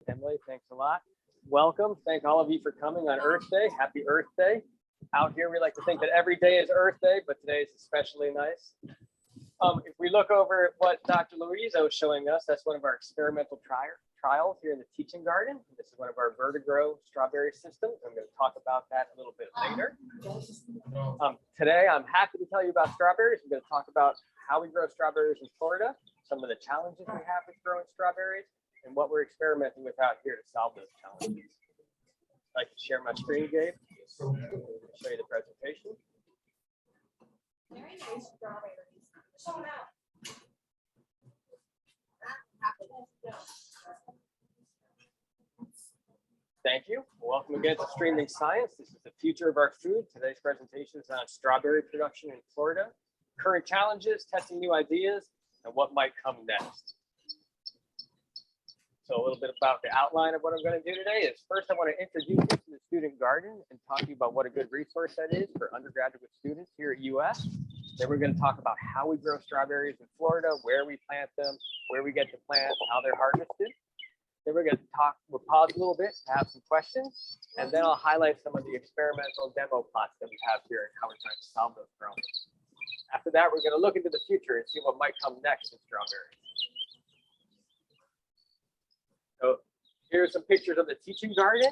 Emily, thanks a lot. Welcome. Thank all of you for coming on Earth Day. Happy Earth Day. Out here, we like to think that every day is Earth Day, but today is especially nice. If we look over at what Dr. Luizo is showing us, that's one of our experimental trials here in the teaching garden. This is one of our vertigrow strawberry systems. I'm going to talk about that a little bit later. Today, I'm happy to tell you about strawberries. I'm going to talk about how we grow strawberries in Florida, some of the challenges we have with growing strawberries, and what we're experimenting with out here to solve those challenges. I'd like to share my screen, Gabe. Show you the presentation. Very nice strawberries. Show them out. Thank you. Welcome again to Streaming Science. This is the future of our food. Today's presentation is on strawberry production in Florida, current challenges, testing new ideas, and what might come next. So a little bit about the outline of what I'm going to do today is first I want to introduce you to the student garden and talk to you about what a good resource that is for undergraduate students here at UF. Then we're going to talk about how we grow strawberries in Florida, where we plant them, where we get the plants, how they're harvested. Then we're going to we'll pause a little bit to have some questions, and then I'll highlight some of the experimental demo plots that we have here and how we're trying to solve those problems. After that, we're going to look into the future and see what might come next in strawberries. So here's some pictures of the teaching garden.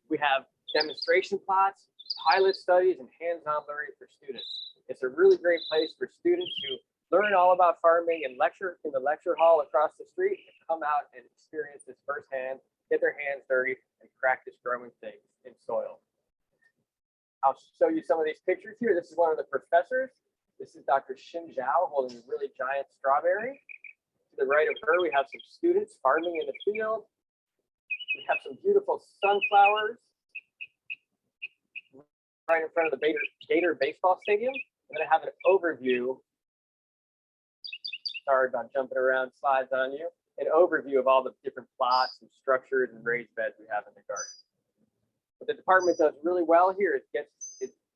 We have demonstration plots, pilot studies, and hands-on learning for students. It's a really great place for students to learn all about farming and lecture in the lecture hall across the street, and come out and experience this firsthand, get their hands dirty, and practice growing things in soil. I'll show you some of these pictures here. This is one of the professors. This is Dr. Xin Zhao holding a really giant strawberry. To the right of her, we have some students farming in the field. We have some beautiful sunflowers right in front of the Gator baseball stadium. I'm going to have an overview. Sorry about jumping around slides on you. An overview of all the different plots and structures and raised beds we have in the garden. What the department does really well here is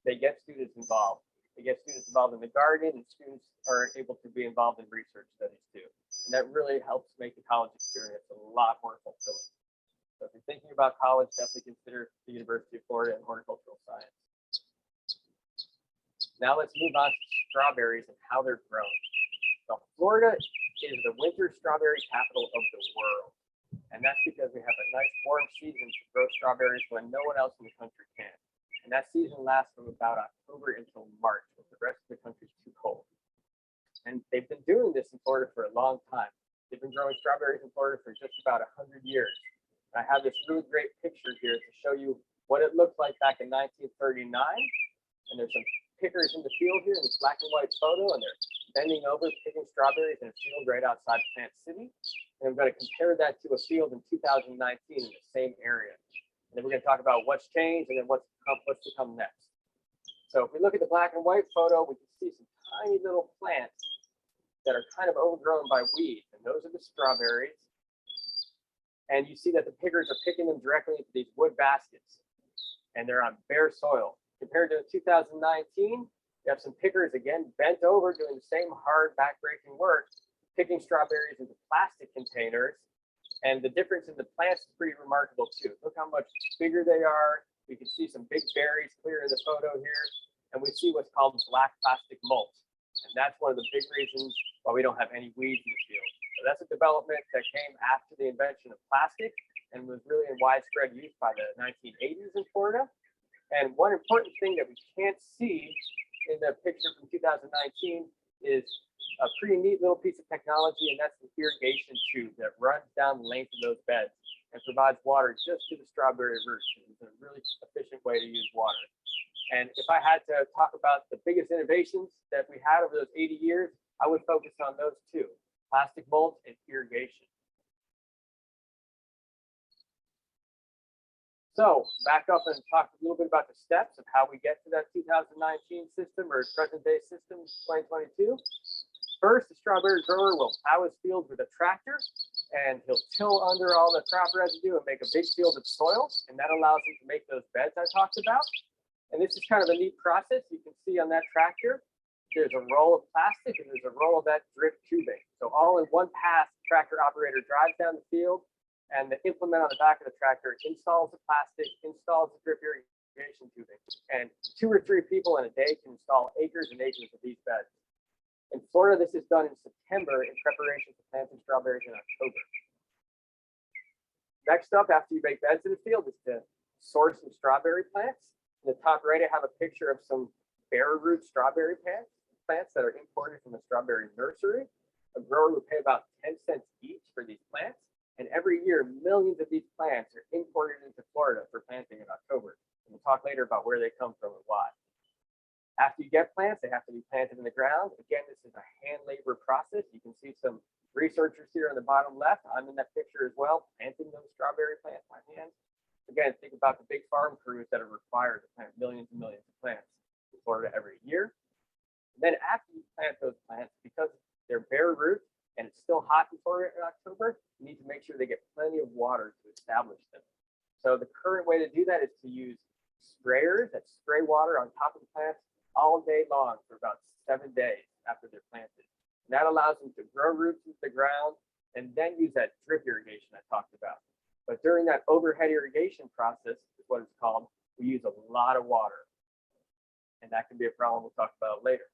they get students involved. They get students involved in the garden, and students are able to be involved in research studies too. And that really helps make the college experience a lot more fulfilling. So if you're thinking about college, definitely consider the University of Florida and Horticultural Science. Now let's move on to strawberries and how they're grown. So Florida is the winter strawberry capital of the world. And that's because we have a nice warm season to grow strawberries when no one else in the country can. And that season lasts from about October until March, when the rest of the country is too cold. And they've been doing this in Florida for a long time. They've been growing strawberries in Florida for just about 100 years. And I have this really great picture here to show you what it looked like back in 1939. And there's some pickers in the field here in this black and white photo, and they're bending over picking strawberries in a field right outside Plant City. And I'm going to compare that to a field in 2019 in the same area. And then we're going to talk about what's changed and then what's to come next. So if we look at the black and white photo, we can see some tiny little plants that are kind of overgrown by weeds, and those are the strawberries. And you see that the pickers are picking them directly into these wood baskets, and they're on bare soil. Compared to 2019, you have some pickers again bent over doing the same hard backbreaking work, picking strawberries into plastic containers. And the difference in the plants is pretty remarkable too. Look how much bigger they are. We can see some big berries clear in the photo here, and we see what's called black plastic molt. And that's one of the big reasons why we don't have any weeds in the field. So that's a development that came after the invention of plastic and was really in widespread use by the 1980s in Florida. And one important thing that we can't see in the picture from 2019 is a pretty neat little piece of technology, and that's the irrigation tube that runs down the length of those beds and provides water just to the strawberry roots. It's a really efficient way to use water. And if I had to talk about the biggest innovations that we had over those 80 years, I would focus on those two: plastic molds and irrigation. So back up and talk a little bit about the steps of how we get to that 2019 system or present day system 2022. First, the strawberry grower will plow his field with a tractor, and he'll till under all the crop residue and make a big field of soil. And that allows him to make those beds I talked about. And this is kind of a neat process. You can see on that tractor, there's a roll of plastic and there's a roll of that drip tubing. So all in one pass, the tractor operator drives down the field And the implement on the back of the tractor installs the plastic, installs the drip irrigation tubing, and 2 or 3 people in a day can install acres and acres of these beds. In Florida, this is done in September in preparation for planting strawberries in October. Next up, after you make beds in the field, is to source some strawberry plants. In the top right, I have a picture of some bare root strawberry plants that are imported from a strawberry nursery. A grower would pay about 10 cents each for these plants. And every year, millions of these plants are imported into Florida for planting in October. And we'll talk later about where they come from and why. After you get plants, they have to be planted in the ground. Again, this is a hand labor process. You can see some researchers here on the bottom left. I'm in that picture as well, planting those strawberry plants by hand. Again, think about the big farm crews that are required to plant millions and millions of plants in Florida every year. And then after you plant those plants, because they're bare root and it's still hot in Florida in October, you need to make sure they get plenty of water to establish them. So the current way to do that is to use sprayers that spray water on top of the plants all day long for about 7 days after they're planted. And that allows them to grow roots into the ground and then use that drip irrigation I talked about. But during that overhead irrigation process, is what it's called, we use a lot of water. And that can be a problem. We'll talk about it later.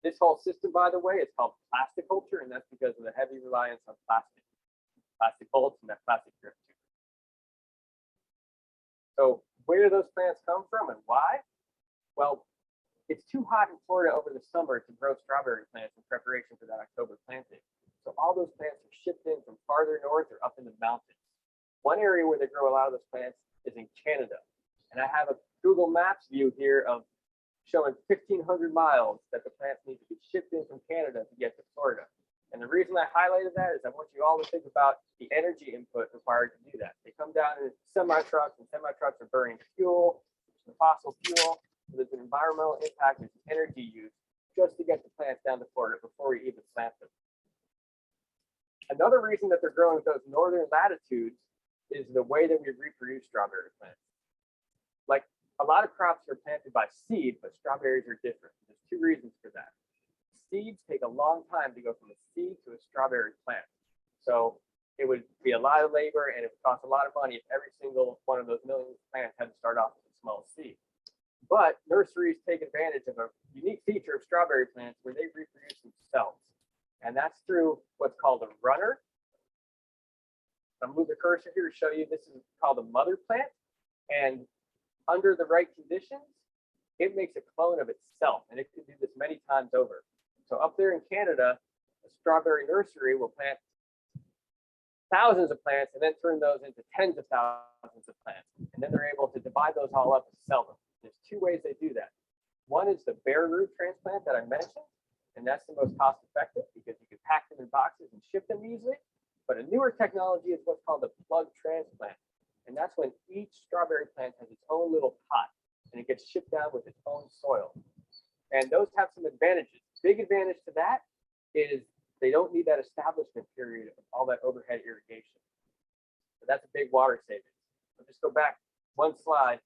This whole system, by the way, is called plasticulture, and that's because of the heavy reliance on plastic bolts and that plastic drip tube. So where do those plants come from and why? Well, it's too hot in Florida over the summer to grow strawberry plants in preparation for that October planting. So all those plants are shipped in from farther north or up in the mountains. One area where they grow a lot of those plants is in Canada. And I have a Google Maps view here of showing 1,500 miles that the plants need to be shipped in from Canada to get to Florida. And the reason I highlighted that is I want you all to think about the energy input required to do that. They come down in semi-trucks, and semi-trucks are burning fuel, fossil fuel. So there's an environmental impact, there's energy use just to get the plants down to Florida before we even plant them. Another reason that they're growing at those northern latitudes is the way that we reproduce strawberry plants. Like a lot of crops are planted by seed, but strawberries are different. There's 2 reasons for that. Seeds take a long time to go from a seed to a strawberry plant. So it would be a lot of labor and it would cost a lot of money if every single one of those millions of plants had to start off with a small seed. But nurseries take advantage of a unique feature of strawberry plants where they reproduce themselves. And that's through what's called a runner. I'll move the cursor here to show you this is called a mother plant. And under the right conditions, it makes a clone of itself. And it can do this many times over. So up there in Canada, a strawberry nursery will plant thousands of plants and then turn those into tens of thousands of plants. And then they're able to divide those all up and sell them. There's 2 ways they do that. One is the bare root transplant that I mentioned, and that's the most cost effective because you can pack them in boxes and ship them easily. But a newer technology is what's called a plug transplant. And that's when each strawberry plant has its own little pot and it gets shipped down with its own soil. And those have some advantages. Big advantage to that is they don't need that establishment period of all that overhead irrigation. So that's a big water savings. I'll just go back 1 slide.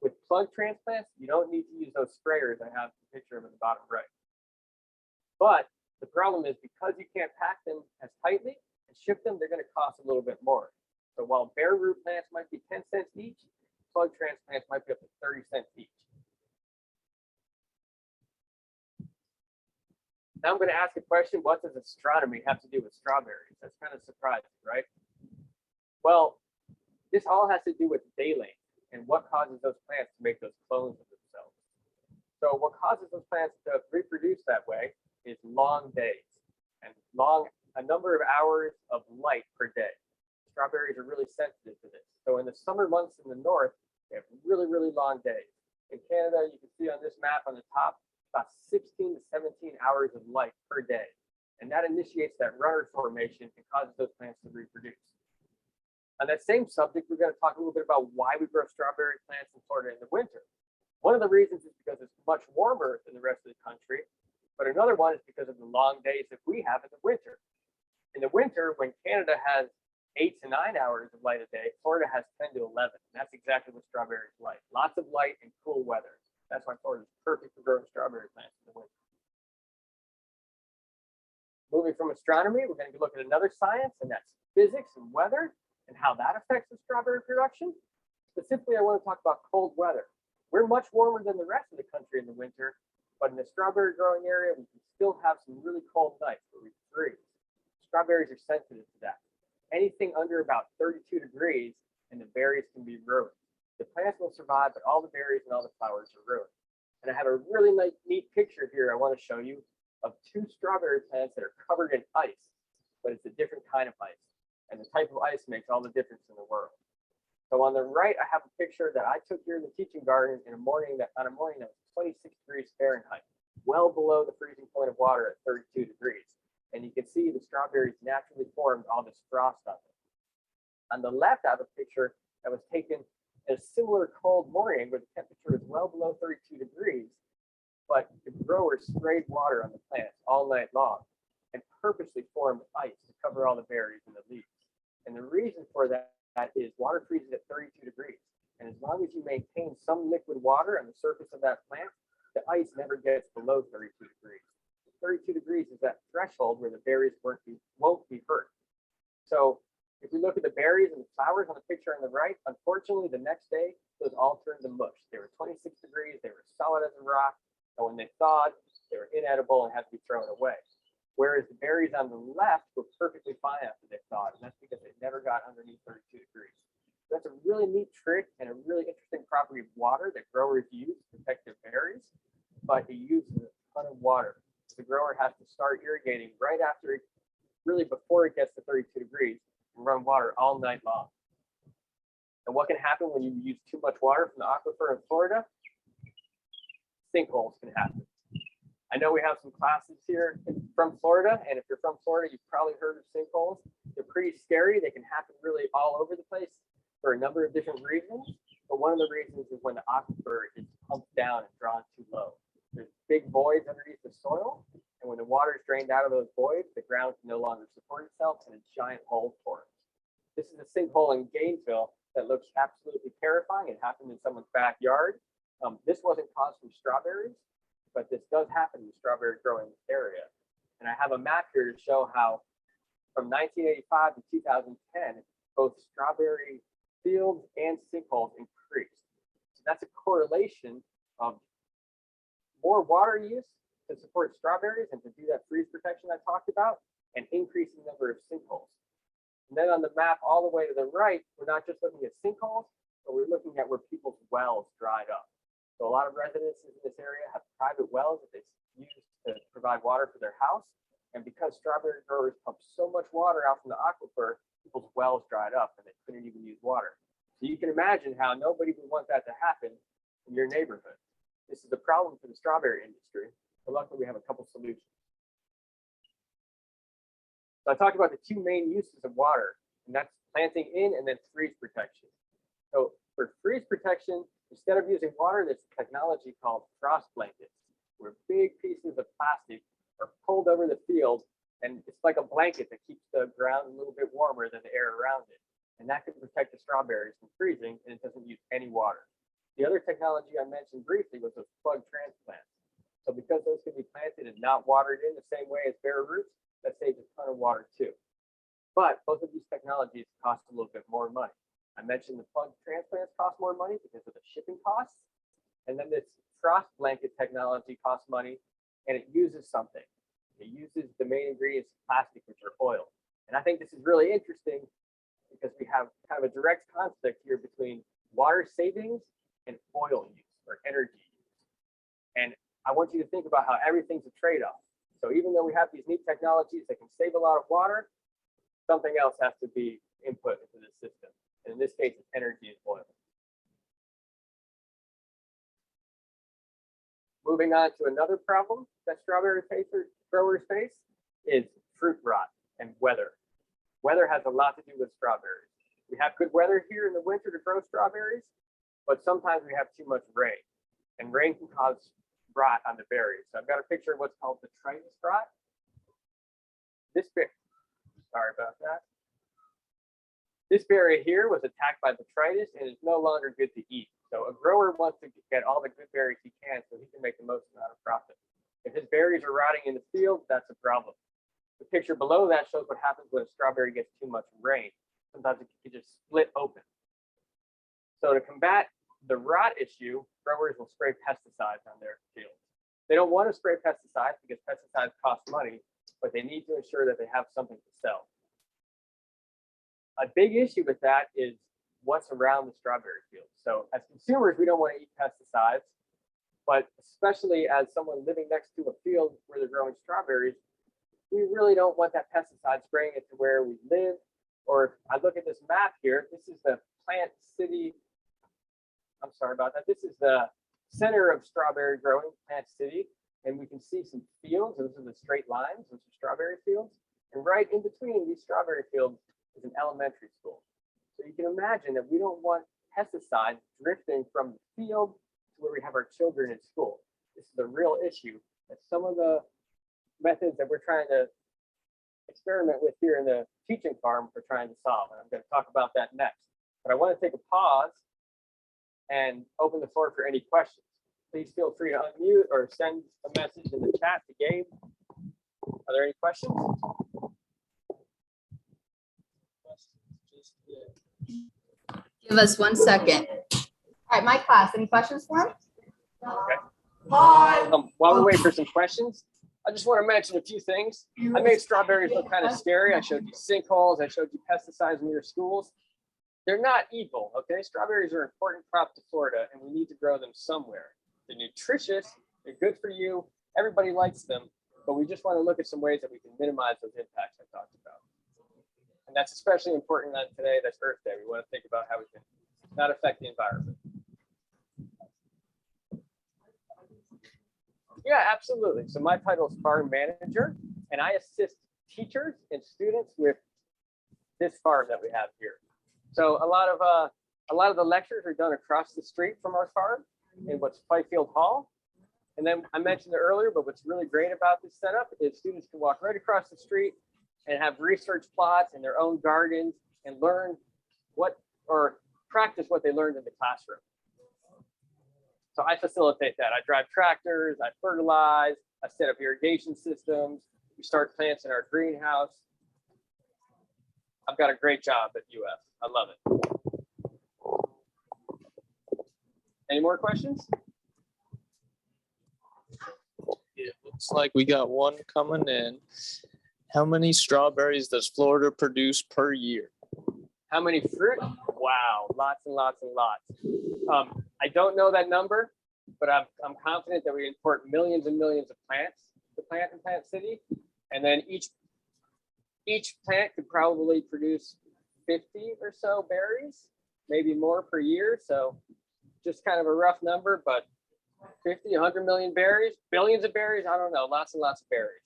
With plug transplants, you don't need to use those sprayers I have the picture of in the bottom right. But the problem is because you can't pack them as tightly and ship them, they're going to cost a little bit more. So while bare root plants might be 10 cents each, plug transplants might be up to 30 cents each. Now I'm going to ask a question, what does astronomy have to do with strawberries? That's kind of surprising, right? Well, this all has to do with day length and what causes those plants to make those clones of themselves. So what causes those plants to reproduce that way is long days and a number of hours of light per day. Strawberries are really sensitive to this. So in the summer months in the north, they have really, really long days. In Canada, you can see on this map on the top, about 16 to 17 hours of light per day. And that initiates that runner formation and causes those plants to reproduce. On that same subject, we're going to talk a little bit about why we grow strawberry plants in Florida in the winter. One of the reasons is because it's much warmer than the rest of the country, but another one is because of the long days that we have in the winter. In the winter, when Canada has 8 to 9 hours of light a day, Florida has 10 to 11. And that's exactly what strawberries like. Lots of light and cool weather. That's why Florida is perfect for growing strawberry plants in the winter. Moving from astronomy, we're going to look at another science, and that's physics and weather and how that affects the strawberry production. Specifically, I want to talk about cold weather. We're much warmer than the rest of the country in the winter, but in the strawberry growing area, we can still have some really cold nights where we freeze. Strawberries are sensitive to that. Anything under about 32 degrees and the berries can be ruined. The plants will survive, but all the berries and all the flowers are ruined. And I have a really neat picture here I want to show you of two strawberry plants that are covered in ice, but it's a different kind of ice. And the type of ice makes all the difference in the world. So on the right, I have a picture that I took here in the teaching garden on a morning that was 26 degrees Fahrenheit, well below the freezing point of water at 32 degrees. And you can see the strawberries naturally formed all this frost on them. On the left, I have a picture that was taken in a similar cold morning where the temperature was well below 32 degrees, but the growers sprayed water on the plants all night long and purposely formed ice to cover all the berries and the leaves. And the reason for that is water freezes at 32 degrees. And as long as you maintain some liquid water on the surface of that plant, the ice never gets below 32 degrees. 32 degrees is that threshold where the berries won't be hurt. So if we look at the berries and the flowers on the picture on the right, unfortunately, the next day, those all turned to mush. They were 26 degrees, they were solid as a rock, and when they thawed, they were inedible and had to be thrown away. Whereas the berries on the left were perfectly fine after they thawed, and that's because they never got underneath 32 degrees. So that's a really neat trick and a really interesting property of water that growers use to protect their berries, but it uses a ton of water. The grower has to start irrigating right after, really before it gets to 32 degrees, and run water all night long. And what can happen when you use too much water from the aquifer in Florida? Sinkholes can happen. I know we have some classes here from Florida, and if you're from Florida, you've probably heard of sinkholes. They're pretty scary. They can happen really all over the place for a number of different reasons. But one of the reasons is when the aquifer is pumped down and drawn too low. There's big voids underneath the soil, and when the water is drained out of those voids, the ground can no longer support itself, and a giant hole forms. This is a sinkhole in Gainesville that looks absolutely terrifying. It happened in someone's backyard. This wasn't caused from strawberries, but this does happen in the strawberry growing area. And I have a map here to show how from 1985 to 2010, both strawberry fields and sinkholes increased. So that's a correlation of more water use to support strawberries and to do that freeze protection I talked about, and increasing number of sinkholes. And then on the map all the way to the right, we're not just looking at sinkholes, but we're looking at where people's wells dried up. So a lot of residences in this area have private wells that they use to provide water for their house. And because strawberry growers pump so much water out from the aquifer, people's wells dried up and they couldn't even use water. So you can imagine how nobody would want that to happen in your neighborhood. This is a problem for the strawberry industry, but luckily we have a couple solutions. So I talked about the two main uses of water, and that's planting in and then freeze protection. So for freeze protection, instead of using water, there's a technology called frost blankets, where big pieces of plastic are pulled over the field, and it's like a blanket that keeps the ground a little bit warmer than the air around it. And that can protect the strawberries from freezing, and it doesn't use any water. The other technology I mentioned briefly was those plug transplants. So because those can be planted and not watered in the same way as bare roots, that saves a ton of water too. But both of these technologies cost a little bit more money. I mentioned the plug transplants cost more money because of the shipping costs. And then this frost blanket technology costs money, and it uses something. It uses the main ingredients of plastic, which are oil. And I think this is really interesting because we have kind of a direct conflict here between water savings and oil use or energy use. And I want you to think about how everything's a trade-off. So even though we have these neat technologies that can save a lot of water, something else has to be input into the system. And in this case, it's energy and oil. Moving on to another problem that strawberry growers face is fruit rot and weather. Weather has a lot to do with strawberries. We have good weather here in the winter to grow strawberries, but sometimes we have too much rain, and rain can cause rot on the berries. So I've got a picture of what's called the detritus rot. Sorry about that. This berry here was attacked by detritus and is no longer good to eat. So a grower wants to get all the good berries he can so he can make the most amount of profit. If his berries are rotting in the field, that's a problem. The picture below that shows what happens when a strawberry gets too much rain. Sometimes it can just split open. So to combat the rot issue, growers will spray pesticides on their fields. They don't want to spray pesticides because pesticides cost money, but they need to ensure that they have something to sell. A big issue with that is what's around the strawberry field. So as consumers, we don't want to eat pesticides, but especially as someone living next to a field where they're growing strawberries, we really don't want that pesticide spraying it to where we live. Or if I look at this map here, this is the plant city. I'm sorry about that. This is the center of strawberry growing, Plant City, and we can see some fields. Those are the straight lines, those are strawberry fields. And right in between these strawberry fields is an elementary school. So you can imagine that we don't want pesticides drifting from the field to where we have our children in school. This is a real issue that some of the methods that we're trying to experiment with here in the teaching farm are trying to solve. And I'm going to talk about that next. But I want to take a pause and open the floor for any questions. Please feel free to unmute or send a message in the chat to Gabe. Are there any questions? Give us 1 second. All right, my class, any questions for him? Okay. While we wait for some questions, I just want to mention a few things. I made strawberries look kind of scary. I showed you sinkholes. I showed you pesticides in your schools. They're not evil, okay? Strawberries are an important crop to Florida, and we need to grow them somewhere. They're nutritious. They're good for you. Everybody likes them, but we just want to look at some ways that we can minimize those impacts I talked about. And that's especially important on today, that's Earth Day. We want to think about how we can not affect the environment. Yeah, absolutely. So my title is farm manager, and I assist teachers and students with this farm that we have here. So a lot of the lectures are done across the street from our farm in what's Fifields Hall. And then I mentioned it earlier, but what's really great about this setup is students can walk right across the street and have research plots in their own gardens and learn or practice what they learned in the classroom. So I facilitate that. I drive tractors, I fertilize, I set up irrigation systems, we start plants in our greenhouse. I've got a great job at UF. I love it. Any more questions? Yeah, looks like we got one coming in. How many strawberries does Florida produce per year? How many fruit? Wow, lots and lots and lots. I don't know that number, but I'm confident that we import millions and millions of plants to plant in Plant City. And then each plant could probably produce 50 or so berries, maybe more per year. So just kind of a rough number, but 50, 100 million berries, billions of berries, I don't know, lots and lots of berries.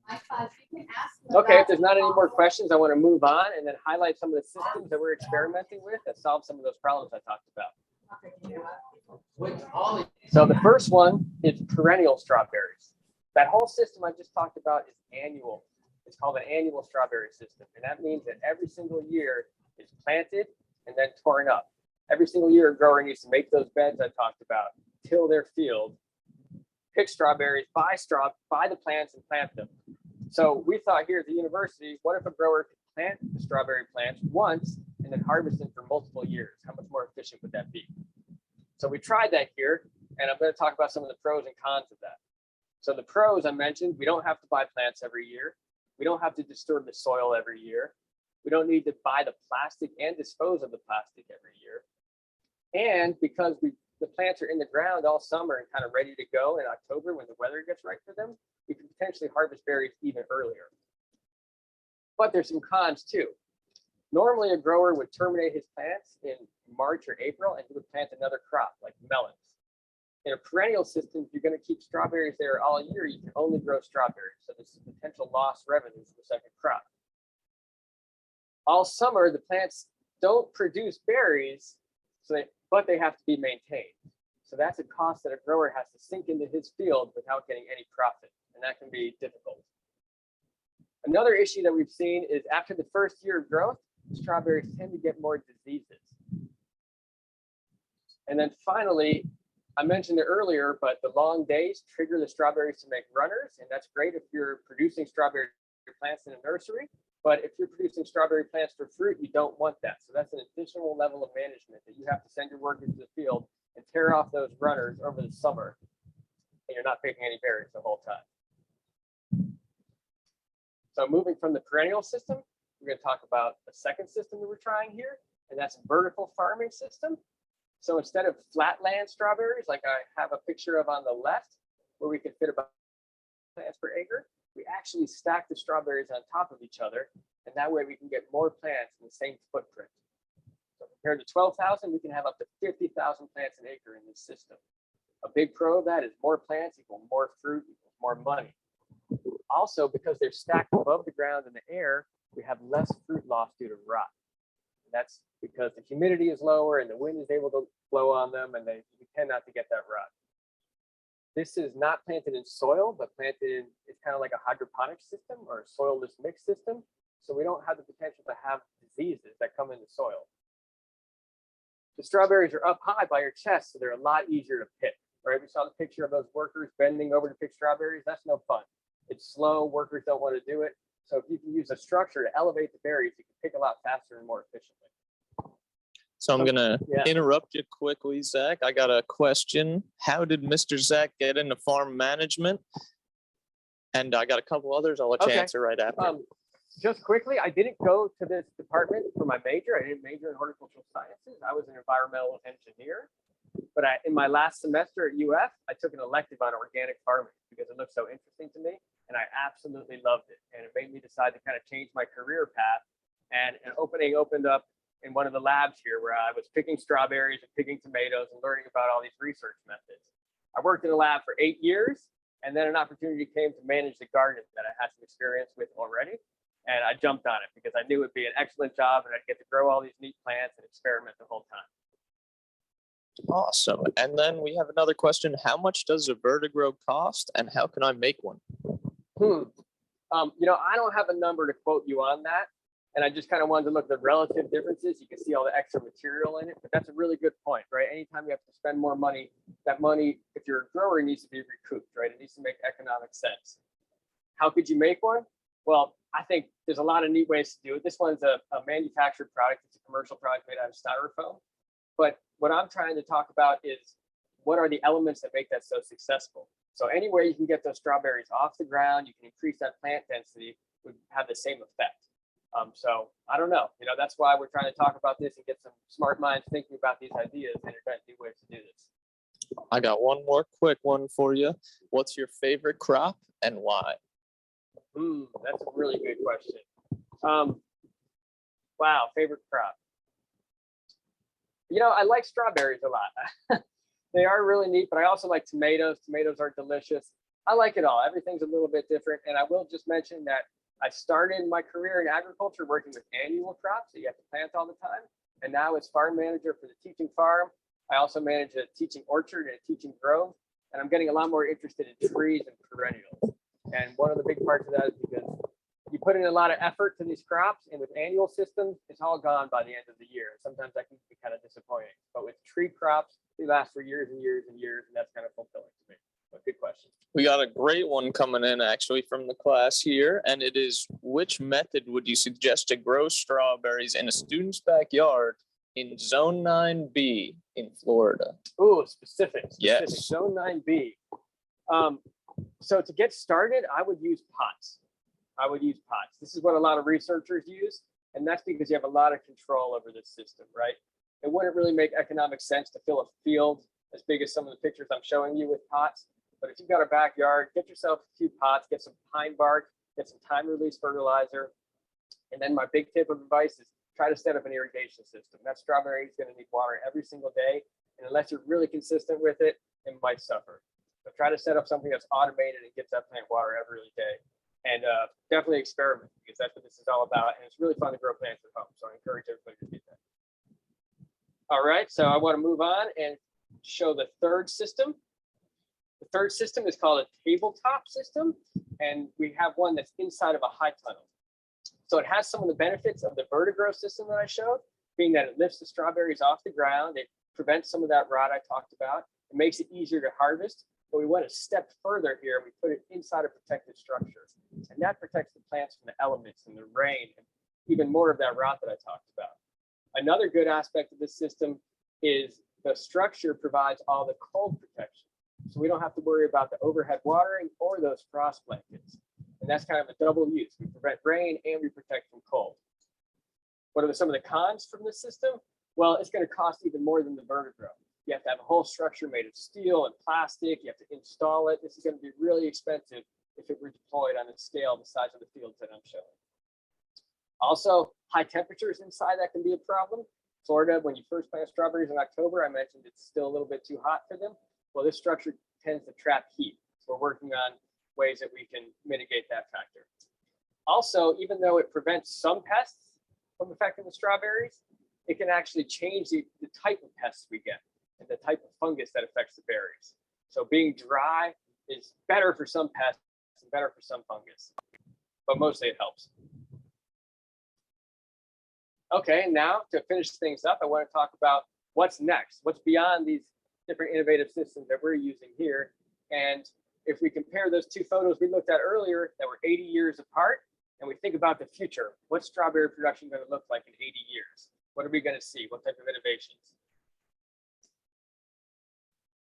My class, you can ask them Okay, if about- there's not any more questions, I want to move on and then highlight some of the systems that we're experimenting with that solve some of those problems I talked about. So the first one is perennial strawberries. That whole system I just talked about is annual. It's called an annual strawberry system. And that means that every single year it's planted and then torn up. Every single year a grower needs to make those beds I talked about, till their field, pick strawberries, buy the plants and plant them. So we thought here at the university, what if a grower could plant the strawberry plants once and then harvest them for multiple years? How much more efficient would that be? So we tried that here, and I'm going to talk about some of the pros and cons of that. So the pros I mentioned, we don't have to buy plants every year. We don't have to disturb the soil every year. We don't need to buy the plastic and dispose of the plastic every year. And because the plants are in the ground all summer and kind of ready to go in October when the weather gets right for them, we can potentially harvest berries even earlier. But there's some cons too. Normally a grower would terminate his plants in March or April and he would plant another crop like melons. In a perennial system, if you're going to keep strawberries there all year, you can only grow strawberries. So there's some potential lost revenue for the second crop. All summer, the plants don't produce berries, but they have to be maintained. So that's a cost that a grower has to sink into his field without getting any profit. And that can be difficult. Another issue that we've seen is after the first year of growth, strawberries tend to get more diseases. And then finally, I mentioned it earlier, but the long days trigger the strawberries to make runners, and that's great if you're producing strawberry plants in a nursery. But if you're producing strawberry plants for fruit, you don't want that. So that's an additional level of management that you have to send your workers to the field and tear off those runners over the summer, and you're not picking any berries the whole time. So moving from the perennial system, we're going to talk about the second system that we're trying here, and that's a vertical farming system. So instead of flatland strawberries, like I have a picture of on the left, where we can fit about plants per acre, we actually stack the strawberries on top of each other, and that way we can get more plants in the same footprint. So compared to 12,000, we can have up to 50,000 plants an acre in this system. A big pro of that is more plants equal more fruit equals more money. Also, because they're stacked above the ground in the air, we have less fruit loss due to rot. And that's because the humidity is lower and the wind is able to blow on them, and we tend not to get that rot. This is not planted in soil, but planted in, it's kind of like a hydroponic system or a soilless mix system. So we don't have the potential to have diseases that come in the soil. The strawberries are up high by your chest, so they're a lot easier to pick, right? We saw the picture of those workers bending over to pick strawberries. That's no fun. It's slow, workers don't want to do it. So if you can use a structure to elevate the berries, you can pick a lot faster and more efficiently. So I'm gonna Yeah. interrupt you quickly, Zach. I got a question. How did Mr. Zach get into farm management? And I got a couple others. I'll let you Okay. answer right after. Just quickly, I didn't go to this department for my major. I didn't major in horticultural sciences. I was an environmental engineer. But in my last semester at UF, I took an elective on organic farming because it looked so interesting to me. And I absolutely loved it. And it made me decide to kind of change my career path. And an opening opened up in one of the labs here where I was picking strawberries and picking tomatoes and learning about all these research methods. I worked in a lab for 8 years, and then an opportunity came to manage the garden that I had some experience with already. And I jumped on it because I knew it'd be an excellent job and I'd get to grow all these neat plants and experiment the whole time. Awesome. And then we have another question. How much does a vertigrow cost and how can I make one? I don't have a number to quote you on that. And I just kind of wanted to look at the relative differences. You can see all the extra material in it, but that's a really good point, right? Anytime you have to spend more money, that money, if you're a grower, needs to be recouped, right? It needs to make economic sense. How could you make one? Well, I think there's a lot of neat ways to do it. This one's a manufactured product. It's a commercial product made out of styrofoam. But what I'm trying to talk about is what are the elements that make that so successful? So anywhere you can get those strawberries off the ground, you can increase that plant density, would have the same effect. So I don't know, that's why we're trying to talk about this and get some smart minds thinking about these ideas and invent new ways to do this. I got one more quick one for you. What's your favorite crop and why? That's a really good question. Wow, favorite crop. I like strawberries a lot. They are really neat, but I also like tomatoes. Tomatoes are delicious. I like it all. Everything's a little bit different. And I will just mention that I started my career in agriculture working with annual crops that you have to plant all the time. And now as farm manager for the teaching farm, I also manage a teaching orchard and a teaching grove. And I'm getting a lot more interested in trees and perennials. And one of the big parts of that is because you put in a lot of effort to these crops, and with annual systems, it's all gone by the end of the year. Sometimes that can be kind of disappointing. But with tree crops, they last for years and years and years, and that's kind of fulfilling to me. But good question. We got a great one coming in actually from the class here, and it is, which method would you suggest to grow strawberries in a student's backyard in Zone 9B in Florida? Ooh, specific. Yes. Zone 9B. So to get started, I would use pots. This is what a lot of researchers use, and that's because you have a lot of control over this system, right? It wouldn't really make economic sense to fill a field as big as some of the pictures I'm showing you with pots. But if you've got a backyard, get yourself a few pots, get some pine bark, get some time-release fertilizer. And then my big tip of advice is try to set up an irrigation system. That strawberry is going to need water every single day. And unless you're really consistent with it, it might suffer. So try to set up something that's automated and gets that plant water every day. And definitely experiment, because that's what this is all about. And it's really fun to grow plants at home. So I encourage everybody to do that. All right, so I want to move on and show the third system. The third system is called a tabletop system, and we have one that's inside of a high tunnel. So it has some of the benefits of the vertigrow system that I showed, being that it lifts the strawberries off the ground, it prevents some of that rot I talked about, It makes it easier to harvest, but we went a step further here. We put it inside a protected structure, and that protects the plants from the elements and the rain, and even more of that rot that I talked about. Another good aspect of this system is the structure provides all the cold protection. So we don't have to worry about the overhead watering or those frost blankets. And that's kind of a double use. We prevent rain and we protect from cold. What are some of the cons from this system? Well, it's going to cost even more than the vertibro. You have to have a whole structure made of steel and plastic. You have to install it. This is going to be really expensive if it were deployed on a scale the size of the fields that I'm showing. Also, high temperatures inside that can be a problem. Florida, when you first plant strawberries in October, I mentioned it's still a little bit too hot for them. Well, this structure tends to trap heat. So we're working on ways that we can mitigate that factor. Also, even though it prevents some pests from affecting the strawberries, it can actually change the type of pests we get and the type of fungus that affects the berries. So being dry is better for some pests and better for some fungus, but mostly it helps. Okay, now to finish things up, I want to talk about what's next, what's beyond these different innovative systems that we're using here. And if we compare those two photos we looked at earlier that were 80 years apart, and we think about the future, what's strawberry production going to look like in 80 years? What are we going to see? What type of innovations?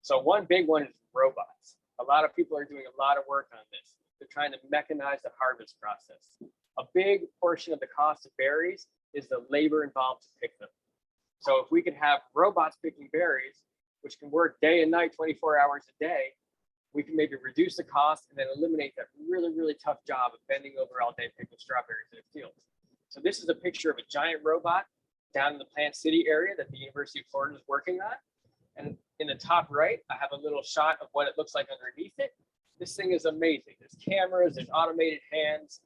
So one big one is robots. A lot of people are doing a lot of work on this. They're trying to mechanize the harvest process. A big portion of the cost of berries is the labor involved to pick them. So if we can have robots picking berries, which can work day and night, 24 hours a day, we can maybe reduce the cost and then eliminate that really, really tough job of bending over all day picking strawberries in a field. So this is a picture of a giant robot down in the Plant City area that the University of Florida is working on. And in the top right, I have a little shot of what it looks like underneath it. This thing is amazing. There's cameras, there's automated hands.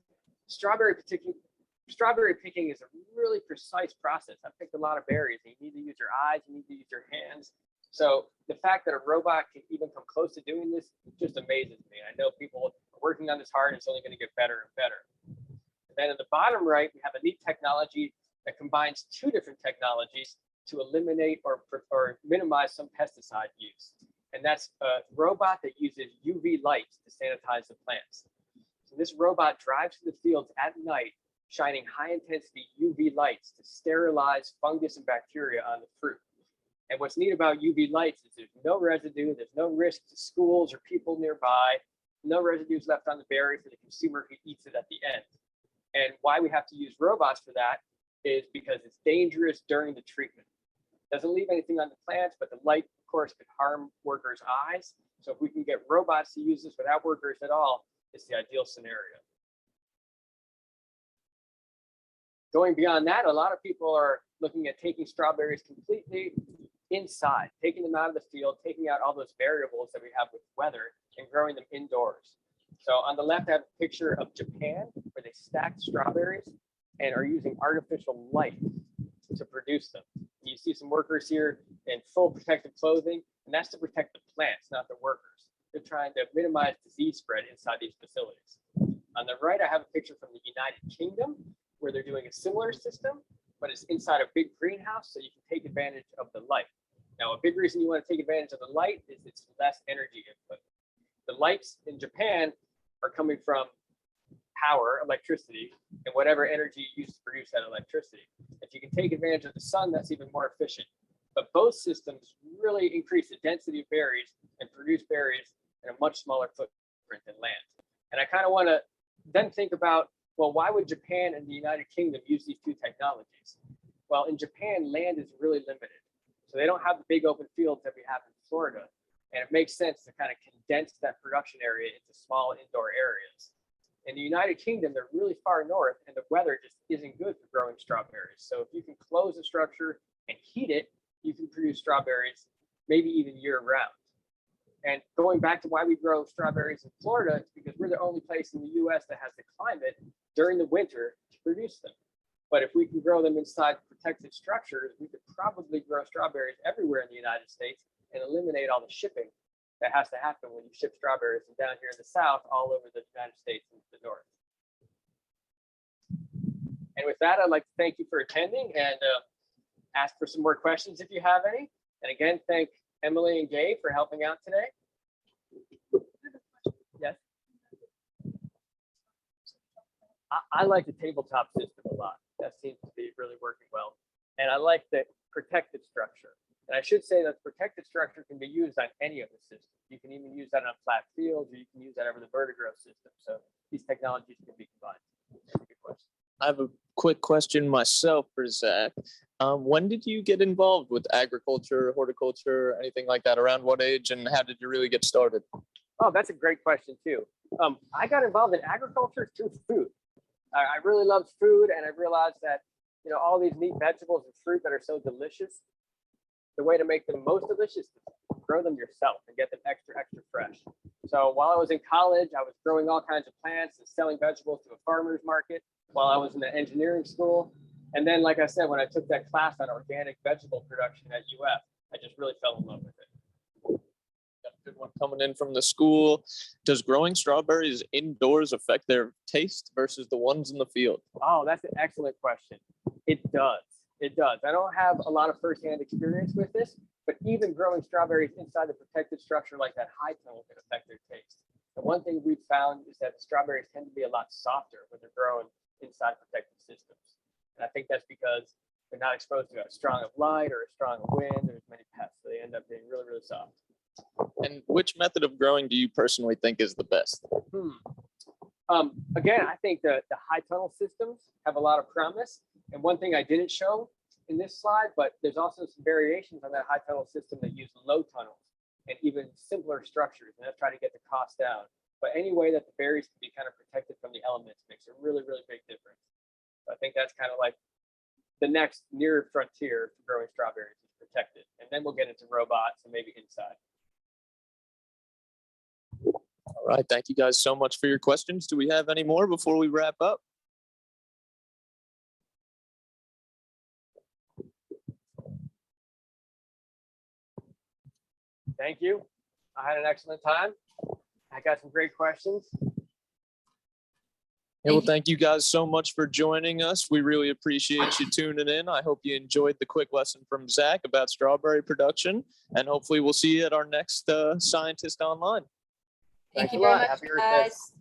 Strawberry picking is a really precise process. I've picked a lot of berries, and you need to use your eyes, you need to use your hands. So the fact that a robot can even come close to doing this just amazes me. I know people are working on this hard, and it's only going to get better and better. And then at the bottom right, we have a neat technology that combines two different technologies to eliminate or minimize some pesticide use. And that's a robot that uses UV lights to sanitize the plants. So this robot drives to the fields at night, shining high intensity UV lights to sterilize fungus and bacteria on the fruit. And what's neat about UV lights is there's no residue, there's no risk to schools or people nearby, no residues left on the berry for the consumer who eats it at the end. And why we have to use robots for that is because it's dangerous during the treatment. It doesn't leave anything on the plants, but the light, of course, could harm workers' eyes. So if we can get robots to use this without workers at all, it's the ideal scenario. Going beyond that, a lot of people are looking at taking strawberries completely inside, taking them out of the field, taking out all those variables that we have with weather and growing them indoors. So on the left, I have a picture of Japan where they stack strawberries and are using artificial light to produce them. And you see some workers here in full protective clothing, and that's to protect the plants, not the workers. They're trying to minimize disease spread inside these facilities. On the right, I have a picture from the United Kingdom where they're doing a similar system, but it's inside a big greenhouse so you can take advantage of the light. Now, a big reason you want to take advantage of the light is it's less energy input. The lights in Japan are coming from power, electricity, and whatever energy you use to produce that electricity. If you can take advantage of the sun, that's even more efficient. But both systems really increase the density of berries and produce berries in a much smaller footprint than land. And I kind of want to then think about, well, why would Japan and the United Kingdom use these two technologies? Well, in Japan, land is really limited. So they don't have the big open fields that we have in Florida. And it makes sense to kind of condense that production area into small indoor areas. In the United Kingdom, they're really far north, and the weather just isn't good for growing strawberries. So if you can close the structure and heat it, you can produce strawberries maybe even year round. And going back to why we grow strawberries in Florida, it's because we're the only place in the US that has the climate during the winter to produce them. But if we can grow them inside protected structures, we could probably grow strawberries everywhere in the United States and eliminate all the shipping that has to happen when you ship strawberries from down here in the South all over the United States and the North. And with that, I'd like to thank you for attending and ask for some more questions if you have any. And again, thank Emily and Gabe for helping out today. Yes. I like the tabletop system a lot. That seems to be really working well. And I like the protected structure. And I should say that protected structure can be used on any of the systems. You can even use that on flat fields, or you can use that over the vertigrowth system. So these technologies can be combined. That's a good question. I have a quick question myself for Zach. When did you get involved with agriculture, horticulture, anything like that? Around what age, and how did you really get started? Oh, that's a great question too. I got involved in agriculture through food. I really loved food, and I realized that, you know, all these neat vegetables and fruit that are so delicious, the way to make them most delicious is to grow them yourself and get them extra fresh. So while I was in college, I was growing all kinds of plants and selling vegetables to a farmer's market while I was in the engineering school. And then, like I said, when I took that class on organic vegetable production at UF, I just really fell in love with it. Got a good one coming in from the school. Does growing strawberries indoors affect their taste versus the ones in the field? Oh, that's an excellent question. It does. It does. I don't have a lot of firsthand experience with this, but even growing strawberries inside the protected structure like that high tunnel can affect their taste. The one thing we've found is that strawberries tend to be a lot softer when they're grown inside protected systems. And I think that's because they're not exposed to a strong of light or a strong of wind or as many pests. So they end up being really soft. And which method of growing do you personally think is the best? Again, I think the high tunnel systems have a lot of promise. And one thing I didn't show in this slide, but there's also some variations on that high tunnel system that use low tunnels and even simpler structures. And that's trying to get the cost down. But any way that the berries can be kind of protected from the elements makes a really big difference. So I think that's kind of like the next near frontier for growing strawberries is protected. And then we'll get into robots and maybe inside. All right. Thank you guys so much for your questions. Do we have any more before we wrap up? Thank you. I had an excellent time. I got some great questions. Yeah, well, thank you guys so much for joining us. We really appreciate you tuning in. I hope you enjoyed the quick lesson from Zach about strawberry production, and hopefully we'll see you at our next Scientist Online. Thank Thanks you a very lot. much, Happy Earth Day. guys.